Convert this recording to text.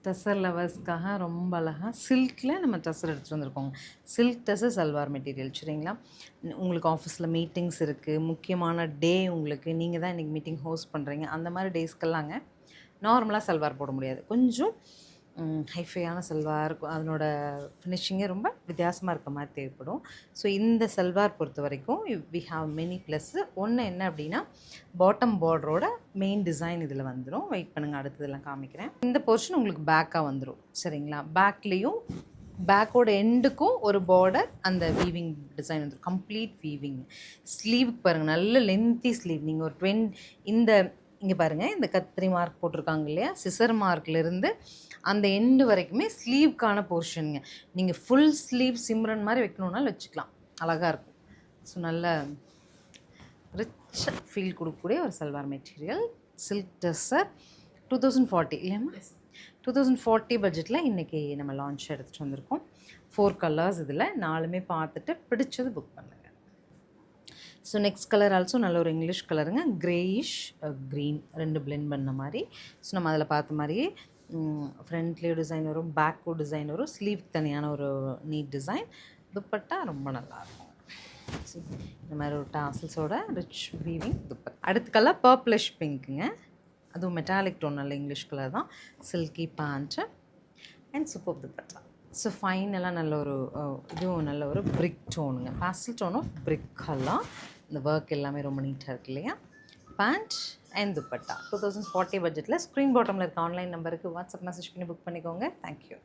டசர் லவர்ஸ்க்காக ரொம்ப அழகாக சில்கில் நம்ம டசர் எடுத்துகிட்டு வந்திருக்கோங்க. சில்க் டசர் சல்வார் மெட்டீரியல் சரிங்களா. உங்களுக்கு ஆஃபீஸில் மீட்டிங்ஸ் இருக்குது, முக்கியமான டே உங்களுக்கு, நீங்கள் தான் இன்றைக்கி மீட்டிங் ஹோஸ்ட் பண்ணுறீங்க, அந்த மாதிரி டேஸ்க்கெல்லாங்க நார்மலாக சல்வார் போட முடியாது. கொஞ்சம் ஹைஃபையான சல்வார், அதனோட ஃபினிஷிங்கே ரொம்ப வித்தியாசமாக இருக்க மாதிரி தேவைப்படும். ஸோ இந்த சல்வார் பொறுத்த வரைக்கும் வி ஹாவ் மெனி ப்ளஸ்ஸு. ஒன்று என்ன அப்படின்னா, பாட்டம் பார்டரோட மெயின் டிசைன் இதில் வந்துடும். வெயிட் பண்ணுங்கள், அடுத்ததெல்லாம் காமிக்கிறேன். இந்த போர்ஷன் உங்களுக்கு பேக்காக வந்துடும் சரிங்களா. பேக்லேயும் பேக்கோட எண்டுக்கும் ஒரு பார்டர், அந்த வீவிங் டிசைன் வந்துடும், கம்ப்ளீட் வீவிங். ஸ்லீவுக்கு பாருங்கள், நல்ல லென்த்தி ஸ்லீவ். நீங்கள் ஒரு இந்த இங்கே பாருங்கள், இந்த கத்திரி மார்க் போட்டிருக்காங்க இல்லையா, சிசர் மார்க்லேருந்து அந்த எண்டு வரைக்குமே ஸ்லீவ்க்கான போர்ஷனுங்க. நீங்கள் ஃபுல் ஸ்லீவ் சிம்ரன் மாதிரி வைக்கணுன்னாலும் வச்சுக்கலாம், அழகாக இருக்கும். ஸோ நல்ல ரிச் ஃபீல் கொடுக்கக்கூடிய ஒரு சல்வார் மெட்டீரியல். சில்க் டசர் 2040 இல்லையாம்மா, 2040 பட்ஜெட்டில் இன்றைக்கி நம்ம லான்ச் எடுத்துகிட்டு வந்திருக்கோம். 4 கலர்ஸ் இதில், 4மே பார்த்துட்டு பிடிச்சது புக் பண்ணுங்கள். ஸோ நெக்ஸ்ட் கலர் ஆல்சோ நல்ல ஒரு இங்கிலீஷ் கலருங்க, கிரேயிஷ் க்ரீன், ரெண்டு பிளெண்ட் பண்ண மாதிரி. ஸோ நம்ம அதில் பார்த்த மாதிரியே ஃப்ரண்ட்லேயும் டிசைன் வரும், பேக்கும் டிசைன் வரும், ஸ்லீவ் தனியான ஒரு நீட் டிசைன். துப்பட்டா ரொம்ப நல்லாயிருக்கும். இந்த மாதிரி ஒரு டாசல்ஸோட ரிச் வீவிங் துப்பட்டா. அடுத்த கலர் பர்ப்ளிஷ் பிங்க்குங்க, அதுவும் மெட்டாலிக் டோன், நல்ல இங்கிலீஷ் கலர் தான். Silky pant and super dupatta. So ஃபைனலாக நல்ல ஒரு இதுவும் நல்ல ஒரு பிரிக் டோனுங்க, pastel tone of brick colour. இந்த ஒர்க் எல்லாமே ரொம்ப நீட்டாக இருக்கு இல்லையா. பேண்ட் அண்ட் துப்பட்டா 2040 பட்ஜெட்டில். ஸ்க்ரீன் பாட்டமில் இருக்க ஆன்லைன் நம்பருக்கு வாட்ஸ்அப் மெசேஜ் பண்ணி புக் பண்ணிக்கோங்க. தேங்க்யூ.